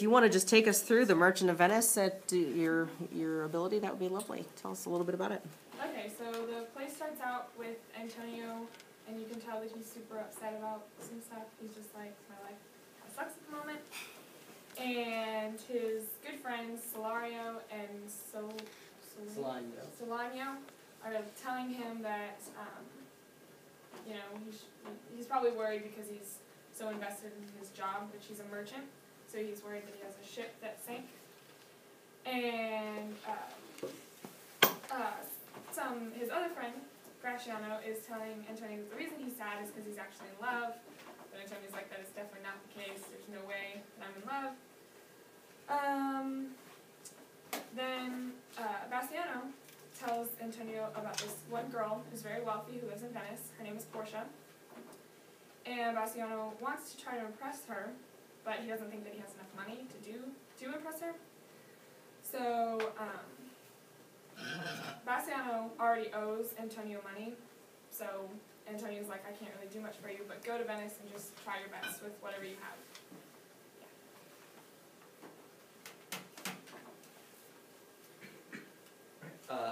you want to just take us through The Merchant of Venice at your ability, that would be lovely. Tell us a little bit about it. Okay, so the play starts out with Antonio, and you can tell that he's super upset about some stuff. He's just like, my life sucks at the moment. And his good friends, Solario and Solanio, are telling him that, you know, he's probably worried because he's so invested in his job, which he's a merchant. So he's worried that he has a ship that sank. And his other friend, Graciano, is telling Antonio that the reason he's sad is because he's actually in love. But Antonio's like, that is definitely not the case. There's no way that I'm in love. Then Bastiano tells Antonio about this one girl who's very wealthy who lives in Venice. Her name is Portia. And Bastiano wants to try to impress her, but he doesn't think that he has enough money to impress her. So Bastiano already owes Antonio money, so Antonio's like, I can't really do much for you, but go to Venice and just try your best with whatever you have.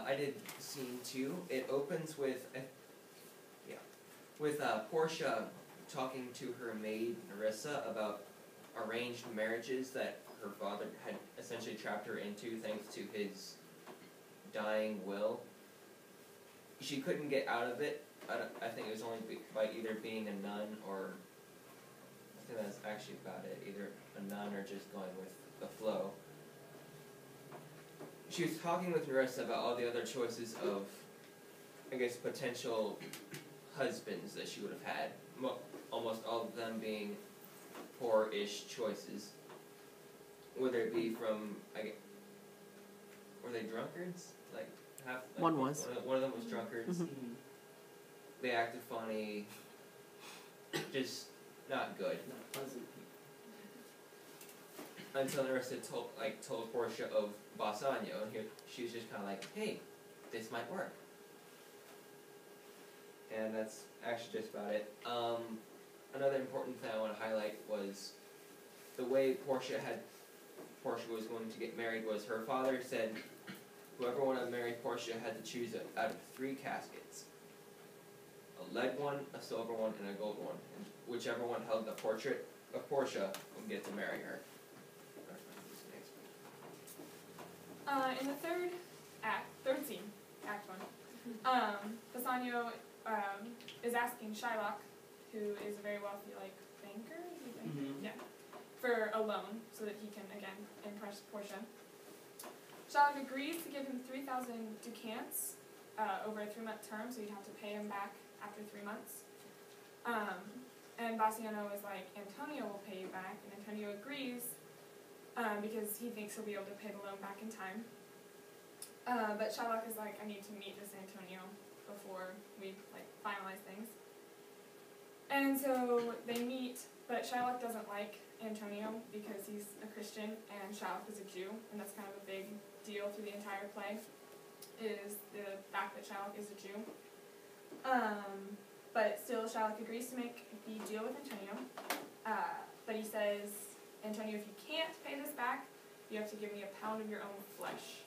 I did scene 2. It opens with Portia talking to her maid Nerissa about arranged marriages that her father had essentially trapped her into thanks to his dying will. She couldn't get out of it. I think it was only by either being a nun or, I think that's actually about it, either a nun or just going with the flow. She was talking with Nerissa about all the other choices of, I guess, potential husbands that she would have had. Almost all of them being poor-ish choices. Whether it be from, were they drunkards? One was. One of them was drunkards. Mm-hmm. They acted funny. Just not good. Not pleasant people. Until Nerissa told Portia of Bassanio, and she was just kind of like, hey, this might work. And that's actually just about it. Another important thing I want to highlight was the way Portia was going to get married was her father said whoever wanted to marry Portia had to choose out of 3 caskets. A lead one, a silver one, and a gold one. And whichever one held the portrait of Portia would get to marry her. In the third scene, Act 1, Bassanio is asking Shylock, who is a very wealthy, banker, yeah, for a loan so that he can, again, impress Portia. Shylock agrees to give him 3,000 ducats over a 3-month term, so you'd have to pay him back after 3 months. And Bastiano is like, Antonio will pay you back, and Antonio agrees because he thinks he'll be able to pay the loan back in time. But Shylock is like, I need to meet this Antonio before we finalize things. And so they meet, but Shylock doesn't like Antonio because he's a Christian and Shylock is a Jew, and that's kind of a big deal through the entire play, is the fact that Shylock is a Jew. But still, Shylock agrees to make the deal with Antonio, but he says, Antonio, if you can't pay this back, you have to give me a pound of your own flesh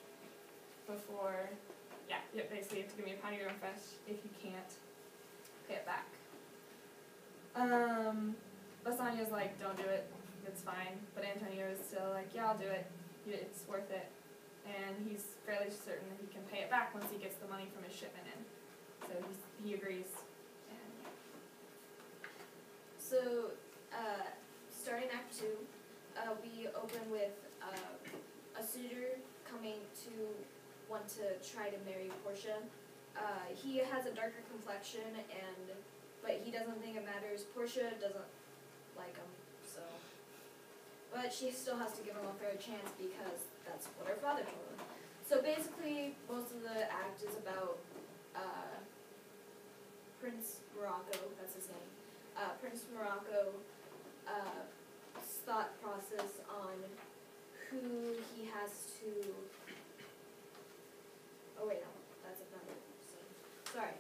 before, basically you have to give me a pound of your own flesh if you can't pay it back. Bassanio's like, don't do it, it's fine, but Antonio is still like, yeah, I'll do it, it's worth it, and he's fairly certain that he can pay it back once he gets the money from his shipment in, so he agrees. And so, starting Act 2, we open with a suitor coming to want to try to marry Portia. He has a darker complexion, but he doesn't think it matters. Portia doesn't like him, so. But she still has to give him a fair chance because that's what her father told him. So basically, most of the act is about Prince Morocco, that's his name. Prince Morocco's thought process on who he has to. Oh wait, no, that's another scene. Sorry.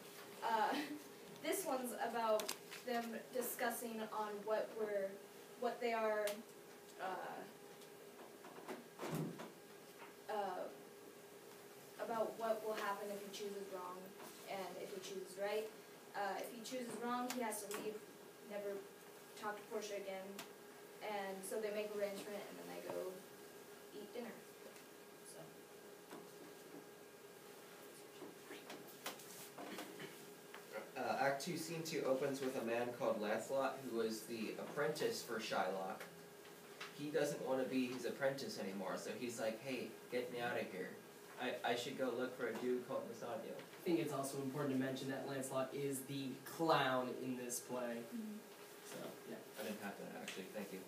This one's about them discussing on what they are what will happen if he chooses wrong and if he chooses right. If he chooses wrong, he has to leave, never talk to Portia again, and so they make arrangement, and then they go eat dinner. So. Act 2, Scene 2 opens with a man called Lancelot, who was the apprentice for Shylock. He doesn't want to be his apprentice anymore, so he's like, hey, get me out of here. I should go look for a dude called Bassanio. I think it's also important to mention that Lancelot is the clown in this play. Mm-hmm. So, yeah. I didn't have that, actually. Thank you.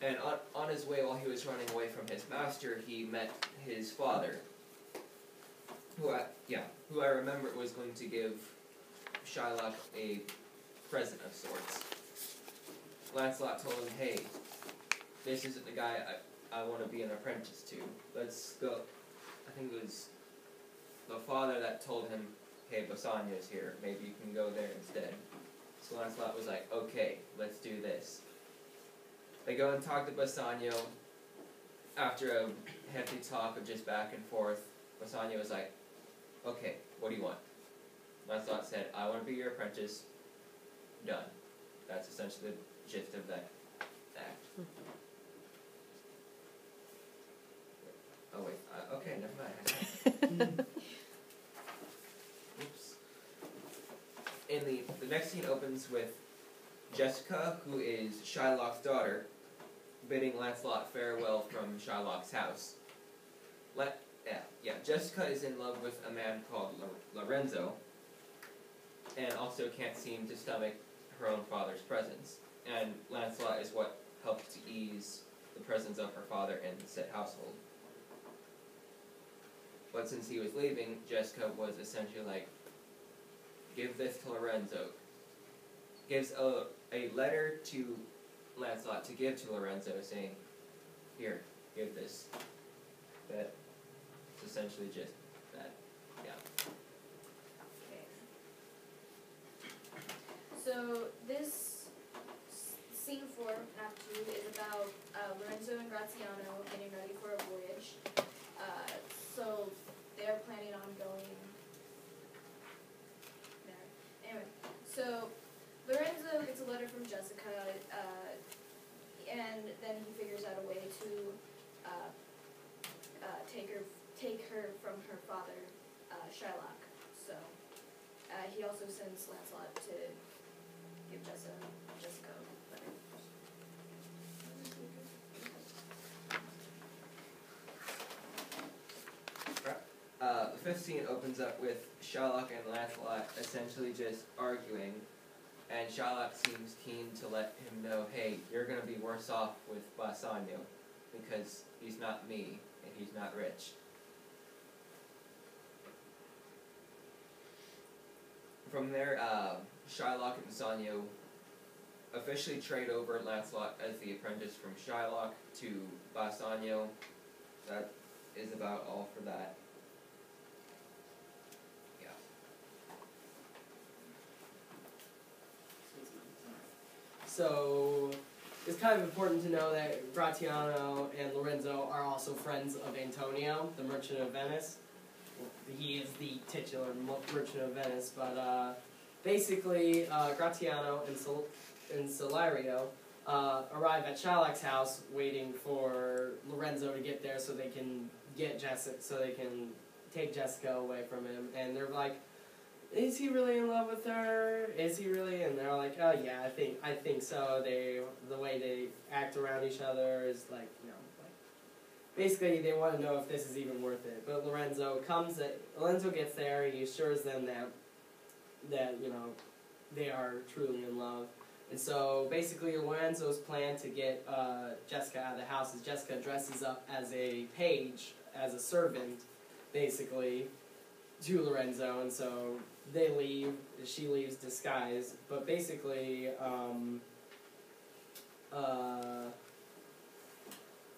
And on his way, while he was running away from his master, he met his father, who I remember was going to give Shylock a present of sorts. Lancelot told him, hey, this isn't the guy I want to be an apprentice to. Let's go. I think it was the father that told him, hey, Bassanio's here. Maybe you can go there instead. So Lancelot was like, okay, let's do this. They go and talk to Bassanio. After a hefty talk of just back and forth, Bassanio was like, okay, what do you want? Lancelot said, I want to be your apprentice. Done. That's essentially the gist of that act. Oh wait, okay, never mind. Oops. And the next scene opens with Jessica, who is Shylock's daughter, bidding Lancelot farewell from Shylock's house. Jessica is in love with a man called Lorenzo, and also can't seem to stomach her own father's presence. And Lancelot is what helped to ease the presence of her father in said household. But since he was leaving, Jessica was essentially like, give this to Lorenzo. Gives a letter to Lancelot to give to Lorenzo saying, here, give this. That it's essentially just that, yeah. Okay. So this scene 4, Act 2, is about Lorenzo and Graziano getting ready for a voyage. So they're planning on going there. Anyway, so Lorenzo gets a letter from Jessica, and then he figures out a way to take her from her father, Shylock. So he also sends Lancelot to give Jessica a letter. The fifth scene opens up with Shylock and Lancelot essentially just arguing, and Shylock seems keen to let him know, hey, you're going to be worse off with Bassanio, because he's not me, and he's not rich. From there, Shylock and Bassanio officially trade over Lancelot as the apprentice from Shylock to Bassanio. That is about all for that. So it's kind of important to know that Gratiano and Lorenzo are also friends of Antonio, the merchant of Venice. He is the titular merchant of Venice, but basically Gratiano and Salario arrive at Shylock's house waiting for Lorenzo to get there so they can get Jessica, so they can take Jessica away from him, and they're like, is he really in love with her? Is he really? And they're like, oh yeah, I think so. The way they act around each other is like, basically they want to know if this is even worth it. But Lorenzo gets there. He assures them that they are truly in love. And so basically Lorenzo's plan to get Jessica out of the house is Jessica dresses up as a page, as a servant, basically, to Lorenzo, and so they leave. She leaves disguised, but basically,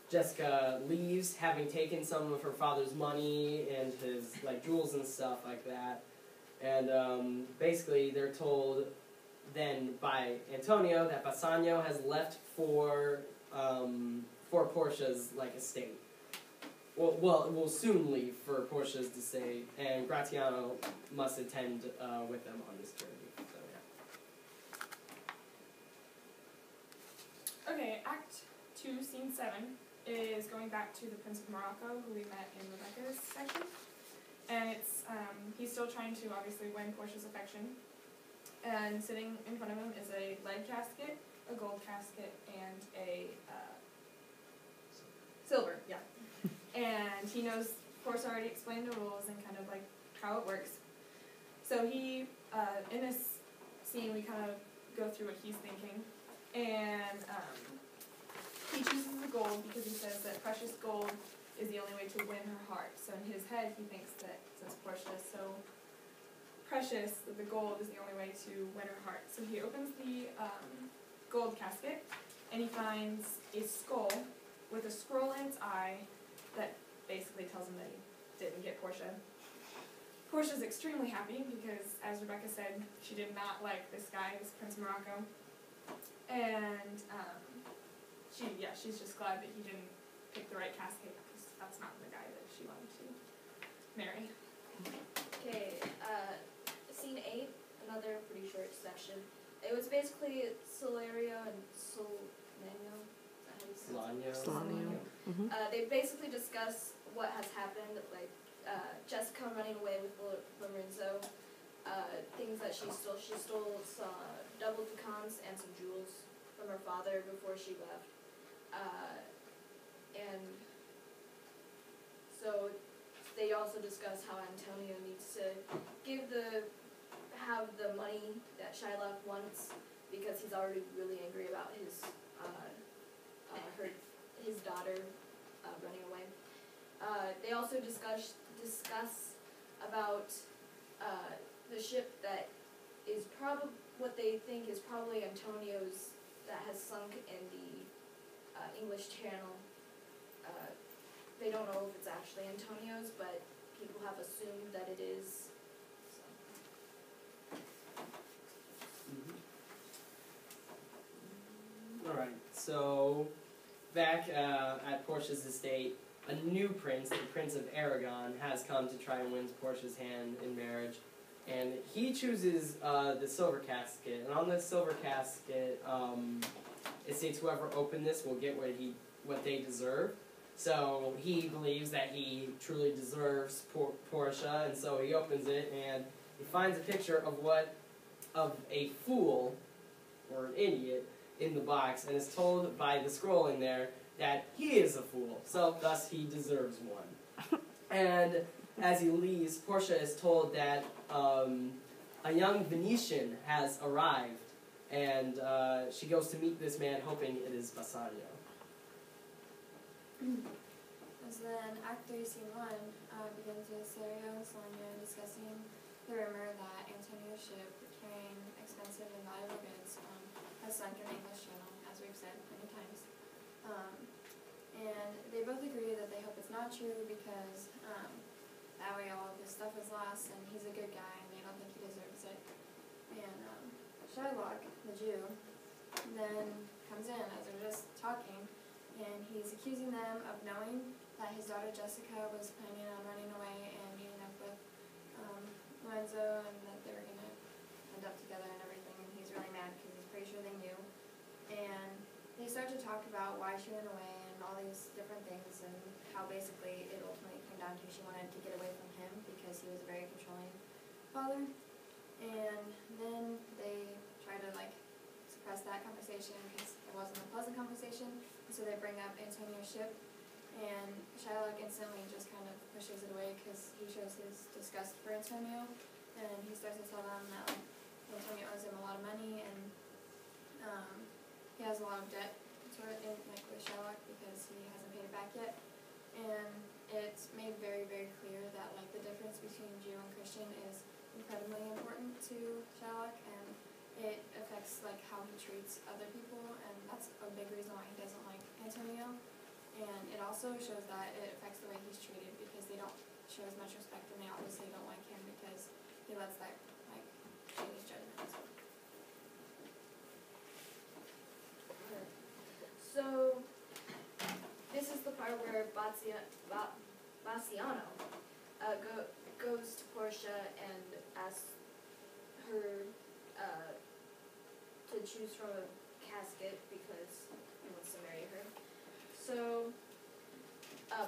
Jessica leaves, having taken some of her father's money and his jewels and stuff like that. And basically, they're told then by Antonio that Bassanio has left for for Portia's like estate. Well, will soon leave for Portia's estate, and Gratiano must attend with them on this journey. So yeah. Okay, Act 2, Scene 7 is going back to the Prince of Morocco, who we met in Rebecca's section. And it's, he's still trying to obviously win Portia's affection. And sitting in front of him is a lead casket, a gold casket, and a silver, yeah. And he knows, Portia already explained the rules and kind of like how it works. So he, in this scene, we kind of go through what he's thinking. And he chooses the gold because he says that precious gold is the only way to win her heart. So in his head, he thinks that since Portia is so precious, that the gold is the only way to win her heart. So he opens the gold casket, and he finds a skull with a scroll in its eye that basically tells him that he didn't get Portia. Portia's extremely happy because, as Rebecca said, she did not like this guy, this Prince of Morocco. And she's just glad that he didn't pick the right casket because that's not the guy that she wanted to marry. Okay, scene 8, another pretty short section. It was basically Solario and Solano. Solano. They basically discuss what has happened, like Jessica running away with Lorenzo, things that she stole. She stole some double ducats and some jewels from her father before she left. And so they also discuss how Antonio needs to have the money that Shylock wants because he's already really angry about his daughter running away. They also discuss about the ship that is what they think is probably Antonio's that has sunk in the English Channel. They don't know if it's actually Antonio's, but people have assumed that it is. Alright, so back at Portia's estate, a new prince, the Prince of Aragon, has come to try and win Portia's hand in marriage. And he chooses the silver casket. And on this silver casket, it states whoever opened this will get what they deserve. So he believes that he truly deserves Portia, and so he opens it, and he finds a picture of a fool, or an idiot, in the box, and is told by the scroll in there that he is a fool, so thus he deserves one. And as he leaves, Portia is told that a young Venetian has arrived, and she goes to meet this man hoping it is Bassanio. So then, Act 3, Scene 1 begins with Serio and Sonia discussing the rumor that Antonio's ship, carrying expensive and valuable goods, has sunk in the English Channel, as we've said many times. And they both agree that they hope it's not true because that way all of his stuff is lost, and he's a good guy, and they don't think he deserves it. And Shylock, the Jew, then comes in as they're just talking, and he's accusing them of knowing that his daughter Jessica was planning on running away and meeting up with Lorenzo, and that they were going to end up together and everything, and he's really mad because he's pretty sure they knew. And they start to talk about why she went away and all these different things, and how basically it ultimately came down to she wanted to get away from him because he was a very controlling father. And then they try to suppress that conversation because it wasn't a pleasant conversation. And so they bring up Antonio's ship, and Shylock instantly just kind of pushes it away because he shows his disgust for Antonio, and he starts to tell them that Antonio owes him a lot of money, and he has a lot of debt with Shylock because he hasn't paid it back yet. And it's made very, very clear that the difference between Jew and Christian is incredibly important to Shylock, and it affects how he treats other people, and that's a big reason why he doesn't like Antonio. And it also shows that it affects the way he's treated because they don't show as much respect, and they obviously don't like him because he lets that shape his judgment. So are where Bassiano goes to Portia and asks her to choose from a casket because he wants to marry her. So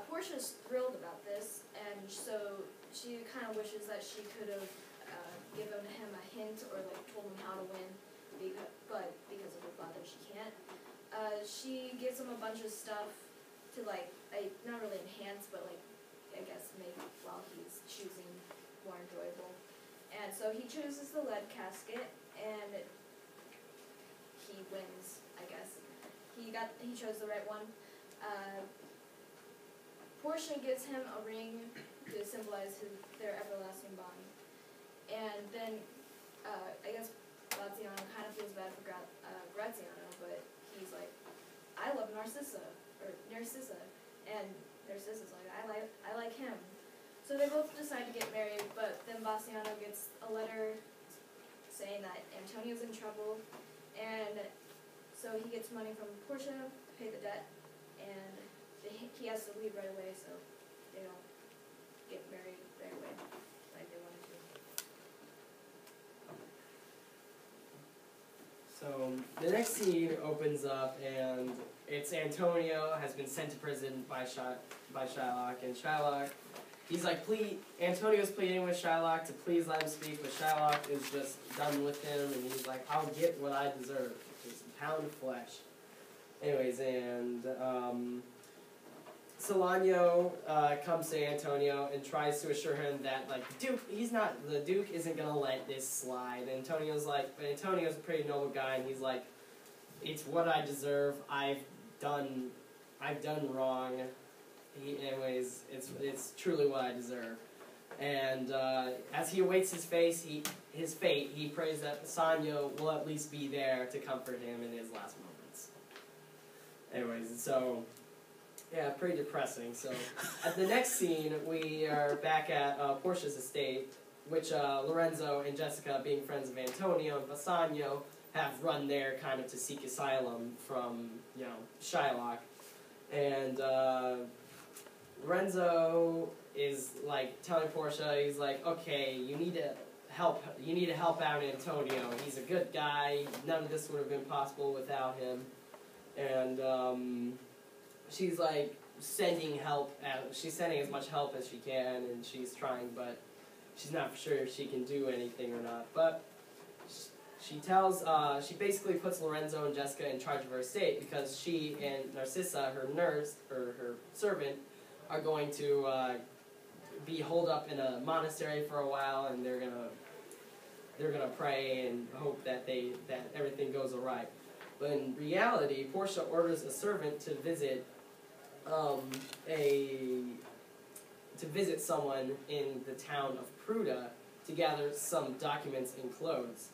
Portia's thrilled about this, and so she kind of wishes that she could have given him a hint or like told him how to win, but because of her father she can't. She gives him a bunch of stuff to like, not really enhance, but like, I guess make while he's choosing more enjoyable. And so he chooses the lead casket, and he wins, I guess. He chose the right one. Portia gives him a ring to symbolize their everlasting bond. And then, I guess Graziano kind of feels bad for Graziano, but he's like, I love Narcissa, and Narcissa's like, I like him. So they both decide to get married, but then Bassiano gets a letter saying that Antonio's in trouble, and so he gets money from Portia to pay the debt, and he has to leave right away, so they don't get married right away like they wanted to. So the next scene opens up, and it's Antonio has been sent to prison by Shylock, and Shylock, he's like, Antonio's pleading with Shylock to please let him speak, but Shylock is just done with him, and he's like, I'll get what I deserve, which is a pound of flesh. Anyways, and Solano comes to Antonio and tries to assure him that, like, the Duke isn't gonna let this slide. Antonio's like, but Antonio's a pretty noble guy, and he's like, it's what I deserve. I've done wrong. Anyways, it's truly what I deserve. And as he awaits his fate, he prays that Bassanio will at least be there to comfort him in his last moments. Anyways, so yeah, pretty depressing. So at the next scene, we are back at Portia's estate, which Lorenzo and Jessica, being friends of Antonio and Bassanio, have run there kind of to seek asylum from, Shylock. And Lorenzo is like telling Portia, he's like, okay, you need to help out Antonio. He's a good guy. None of this would have been possible without him. And she's like sending help out. She's sending as much help as she can, and she's trying, but she's not for sure if she can do anything or not. But she basically puts Lorenzo and Jessica in charge of her estate because she and Narcissa, her nurse, or her servant, are going to be holed up in a monastery for a while, and they're gonna pray and hope that everything goes alright. But in reality, Portia orders a servant to visit someone in the town of Pruda to gather some documents and clothes.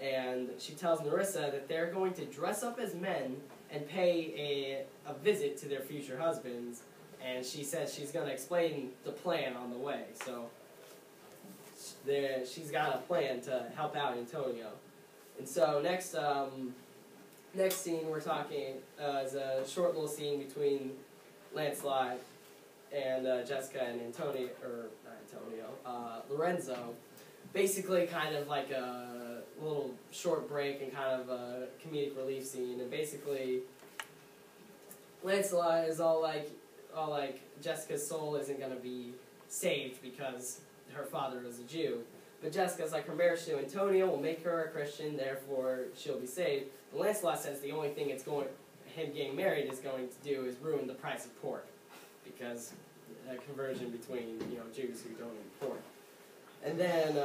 And she tells Narissa that they're going to dress up as men and pay a visit to their future husbands. And she says she's going to explain the plan on the way. So she's got a plan to help out Antonio. And so next scene we're talking is a short little scene between Lancelot and Jessica and Lorenzo. Basically kind of like a little short break and kind of a comedic relief scene. And basically Lancelot is all like Jessica's soul isn't going to be saved because her father is a Jew. But Jessica's like, her marriage to Antonio will make her a Christian, therefore she'll be saved. But Lancelot says the only thing him getting married is going to do is ruin the price of pork, because a conversion between Jews who don't eat pork. And then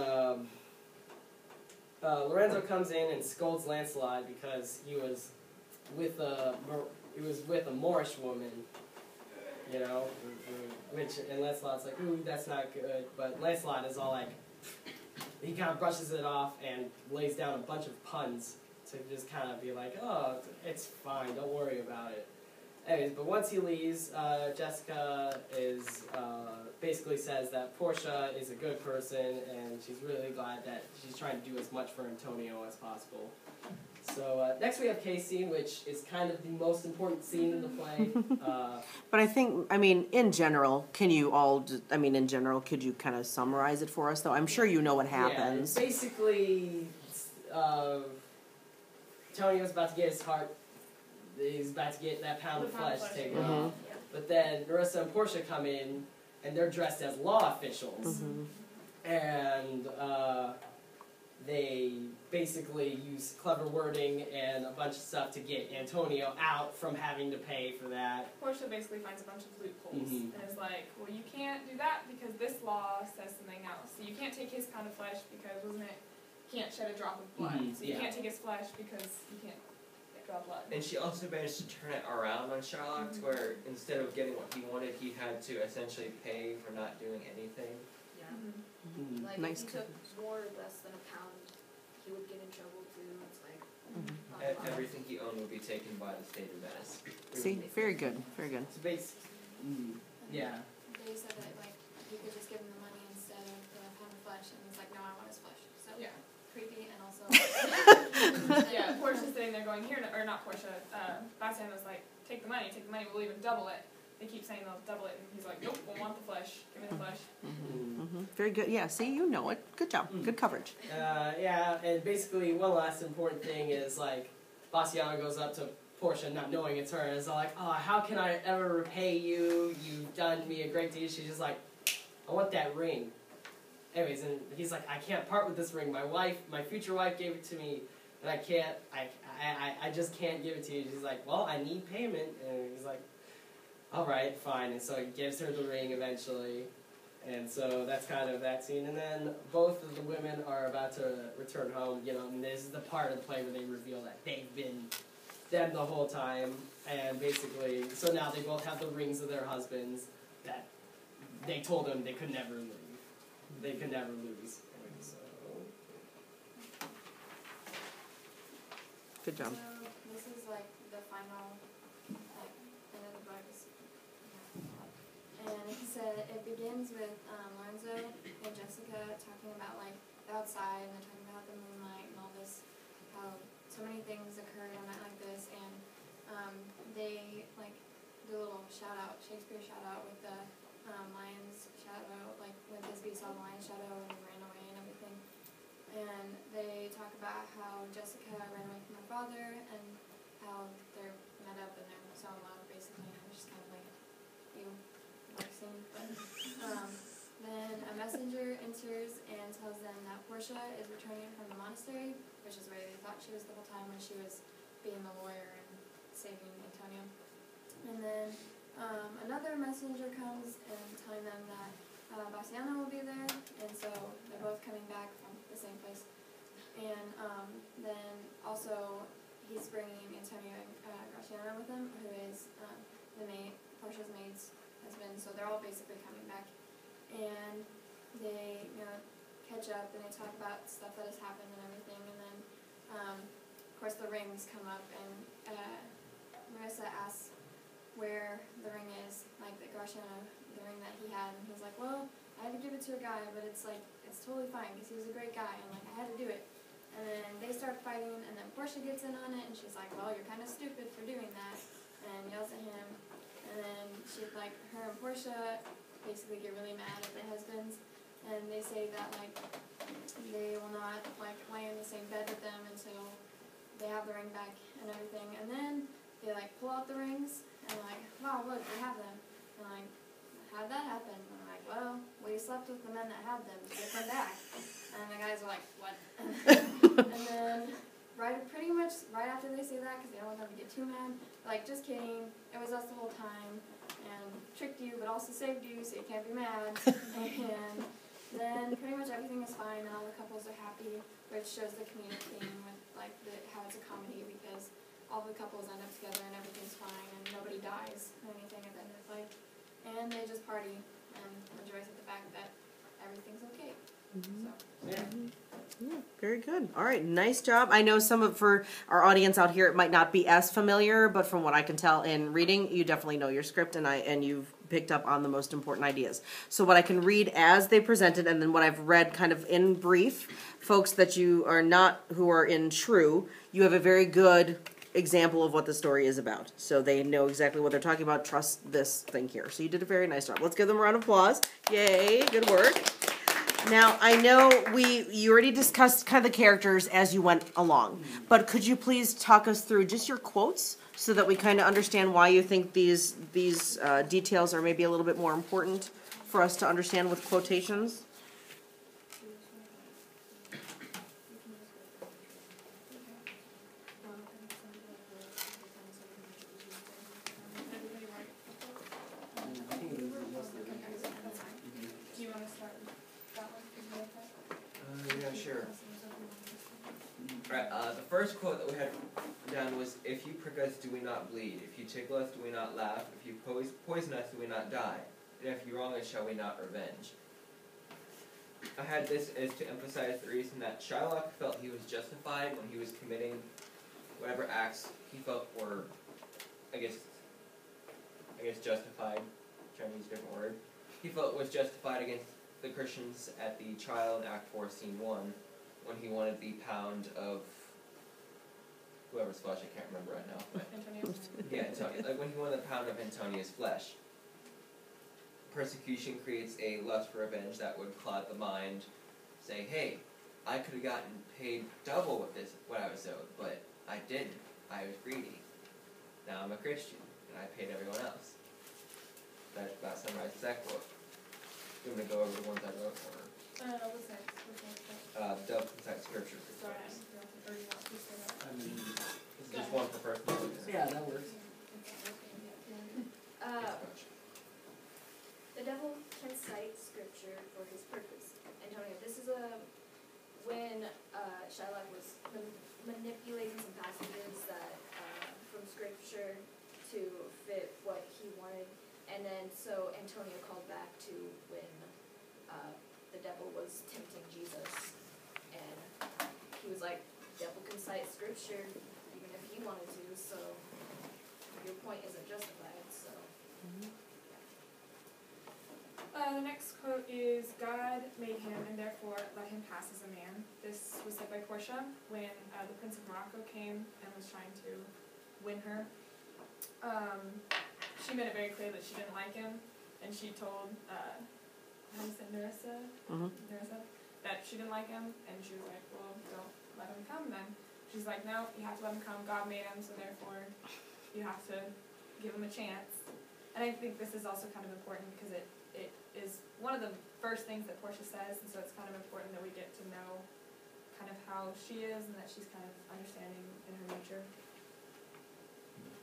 Lorenzo comes in and scolds Lancelot because he was with a Moorish woman, and Lancelot's like, ooh, that's not good. But Lancelot is all like, he kind of brushes it off and lays down a bunch of puns to just kind of be like, oh, it's fine, don't worry about it. Anyways, but once he leaves, Jessica basically says that Portia is a good person, and she's really glad that she's trying to do as much for Antonio as possible. So next we have Casey, which is kind of the most important scene in the play. But I think, I mean, in general, can you all, I mean, in general, could you kind of summarize it for us, though? I'm sure you know what happens. Yeah, basically, Tony was about to get his heart, he's about to get that pound of flesh taken off. Yeah. But then Marissa and Portia come in, and they're dressed as law officials. And they basically use clever wording and a bunch of stuff to get Antonio out from having to pay for that. Portia basically finds a bunch of loopholes and is like, well, you can't do that because this law says something else. So you can't take his pound of flesh because, wasn't it, you can't shed a drop of blood. So you can't take his flesh because you can't draw blood. And she also managed to turn it around on Shylock to where instead of getting what he wanted, he had to essentially pay for not doing anything. Yeah. Like Nice. if he took more or less than a pound, he would get in trouble too. It's like Everything he owned would be taken by the state of Venice. See, very good, very good. So yeah. They said that like he could just give him the money instead of the pound of flesh, and he's like, no, I want his flesh. So Yeah. creepy, and also Yeah, Portia's sitting there going, here, or not Portia, Bastiano's like, take the money, we'll even double it. They keep saying they'll double it, and he's like, nope, we'll want the flesh, give me the flesh. Very good. Yeah, see, you know it. Good job. Good coverage. Yeah, and basically one last important thing is like Bastiano goes up to Portia not knowing it's her and is like, oh, how can I ever repay you? You've done me a great deal. She's just like, I want that ring. Anyways, and he's like, I can't part with this ring. My future wife gave it to me, and I just can't give it to you. She's like, well, I need payment. And he's like, all right, fine. And so he gives her the ring eventually. And so that's kind of that scene. And then both of the women are about to return home, you know, and this is the part of the play where they reveal that they've been them the whole time. And basically, so now they both have the rings of their husbands that they told them they could never leave. They could never lose. So. Good job. So this is like the final like end of the book. And he said it begins with Lorenzo and Jessica talking about like the outside, and they're talking about the moonlight and all this, how so many things occurred on a night like this, and they like do a little shout out, Shakespeare shout out with the lion's shadow, like when Thisbe saw the lion's shadow and ran away and everything. And they talk about how Jessica ran away from her father and how they're met up and they're so in love basically, and it's just kind of like scene. But then a messenger enters and tells them that Portia is returning from the monastery, which is where they thought she was the whole time when she was being the lawyer and saving Antonio. And then another messenger comes and telling them that Bastiano will be there, and so they're both coming back from the same place. And then also he's bringing Antonio and Graciano with him, who is the maid, Portia's maid's husband. So they're all basically coming back, and they catch up and they talk about stuff that has happened and everything. And then of course the rings come up, and Marissa asks where the ring is, like the Graciano, the ring that he had, and he's like, well, I had to give it to a guy, but it's like, it's totally fine because he was a great guy, and like I had to do it. And then they start fighting, and then Portia gets in on it, and she's like, well, you're kind of stupid for doing that, and yells at him. And then she, like, her and Portia basically get really mad at their husbands, and they say that like they will not like lay in the same bed with them until they have the ring back and everything. And then they like pull out the rings and like, wow, look, we have them. And like, how'd that happen? And I'm like, well, we slept with the men that had them to get them back. And the guys are like, what? And then pretty much right after they say that, because they don't want them to get too mad, like, just kidding, it was us the whole time, and tricked you, but also saved you, so you can't be mad. And then pretty much everything is fine, and all the couples are happy, which shows the comedic theme with like how it's a comedy, because all the couples end up together and everything's fine, and nobody dies or anything at the end of the fight, and they just party and rejoice at the fact that everything's okay. So Yeah. Very good. All right, nice job. I know for our audience out here, it might not be as familiar, but from what I can tell in reading, you definitely know your script, and you've picked up on the most important ideas. So what I can read as they presented, and then what I've read kind of in brief folks that you are not, who are in Shrew, you have a very good example of what the story is about. So they know exactly what they're talking about. Trust this thing here. So you did a very nice job. Let's give them a round of applause. Yay, good work. Now, I know you already discussed kind of the characters as you went along, but could you please talk us through just your quotes so that we kind of understand why you think these details are maybe a little bit more important for us to understand with quotations? Do you want to start with that one? Yeah, sure. Right, the first quote that we had down was, "If you prick us, do we not bleed? If you tickle us, do we not laugh? If you poison us, do we not die? And if you wrong us, shall we not revenge?" I had this as to emphasize the reason that Shylock felt he was justified when he was committing whatever acts he felt were, I guess justified, trying to use a different word. He felt was justified against the Christians at the trial in Act 4, Scene 1, when he wanted the pound of whoever's flesh, I can't remember right now. But yeah, Antonio. Like when he wanted the pound of Antonia's flesh. Persecution creates a lust for revenge that would cloud the mind, saying, "Hey, I could have gotten paid double with what I was owed, but I didn't. I was greedy. Now I'm a Christian, and I paid everyone else." That summarizes that quote. You want me to go over the ones I wrote, or? What's next? Delve inside scripture. Sorry, I or you want to say that? I mean, It's just one per person. yeah, that works. The devil can cite scripture for his purpose. Antonio, this is when Shylock was manipulating some passages that from scripture to fit what he wanted, and then so Antonio called back to when the devil was tempting Jesus, and he was like, "Devil can cite scripture even if he wanted to, so your point isn't justified." So. The next quote is, "God made him and therefore let him pass as a man." This was said by Portia when the Prince of Morocco came and was trying to win her. She made it very clear that she didn't like him, and she told, Nerissa, that she didn't like him, and she was like, "Well, don't let him come then." She's like, "No, you have to let him come. God made him, so therefore you have to give him a chance." And I think this is also kind of important because it is one of the first things that Portia says, and so it's kind of important that we get to know kind of how she is and that she's kind of understanding in her nature.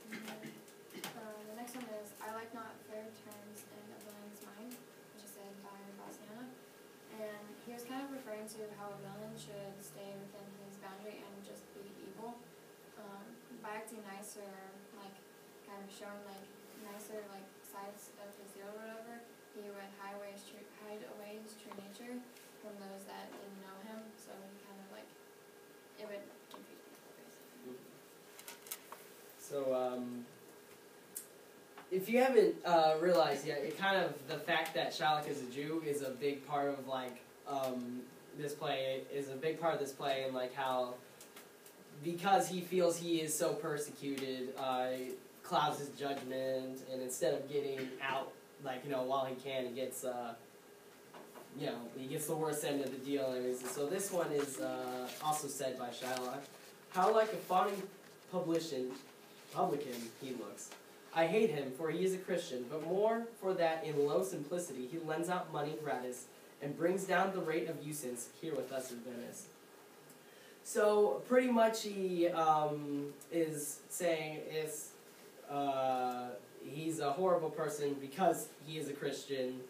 The next one is, "I like not fair turns in a villain's mind," which is said by Bassiana. And he was kind of referring to how a villain should stay within his boundary and just be evil. By acting nicer, like kind of showing like nicer like sides of his deal or whatever, he would hide away his true nature from those that didn't know him. So he kind of like, it would confuse people basically. So, if you haven't realized yet, it kind of, the fact that Shylock is a Jew is a big part of like this play, is a big part of this play, and like how, because he feels he is so persecuted, clouds his judgment, and instead of getting out, like, you know, while he can, he gets, you know, he gets the worst end of the deal. Anyways. So this one is also said by Shylock. "How like a fawning publican he looks. I hate him, for he is a Christian, but more for that in low simplicity he lends out money gratis, and brings down the rate of usance here with us in Venice." So pretty much he is saying he's a horrible person because he is a Christian,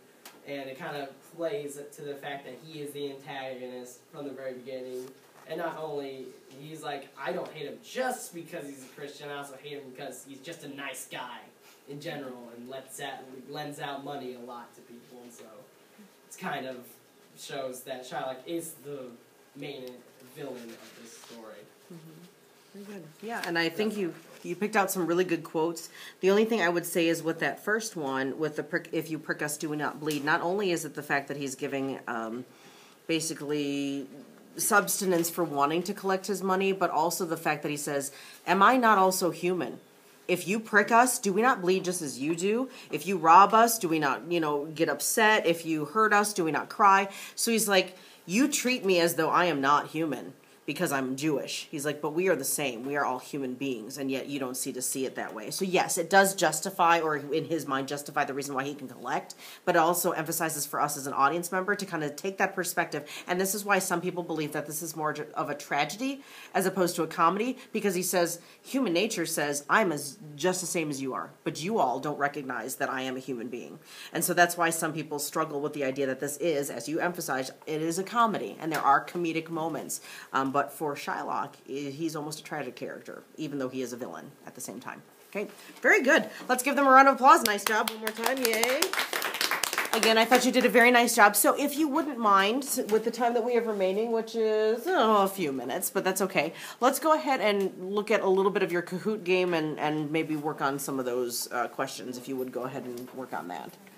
and it kind of plays to the fact that he is the antagonist from the very beginning. And not only, he's like, I don't hate him just because he's a Christian, I also hate him because he's just a nice guy in general, and lends out money a lot to people, and so it's kind of shows that Shylock is the main villain of this story. Very good. Yeah, and I think you picked out some really good quotes. The only thing I would say is with that first one, with the "if you prick us, do we not bleed," not only is it the fact that he's giving basically substance for wanting to collect his money, but also the fact that he says, am I not also human? If you prick us, do we not bleed just as you do? If you rob us, do we not, get upset? If you hurt us, do we not cry? So he's like, you treat me as though I am not human because I'm Jewish. He's like, but we are the same. We are all human beings, and yet you don't see it that way. So yes, it does justify, or in his mind, justify the reason why he can collect, but it also emphasizes for us as an audience member to kind of take that perspective. And this is why some people believe that this is more of a tragedy as opposed to a comedy, because he says, human nature says, I'm just the same as you are, but you all don't recognize that I am a human being. And so that's why some people struggle with the idea that this is, as you emphasized, it is a comedy, and there are comedic moments. But for Shylock, he's almost a tragic character, even though he is a villain at the same time. Okay, very good. Let's give them a round of applause. Nice job. One more time. Yay. Again, I thought you did a very nice job. So if you wouldn't mind, with the time that we have remaining, which is a few minutes, but that's okay, let's go ahead and look at a little bit of your Kahoot game and maybe work on some of those questions, if you would go ahead and work on that.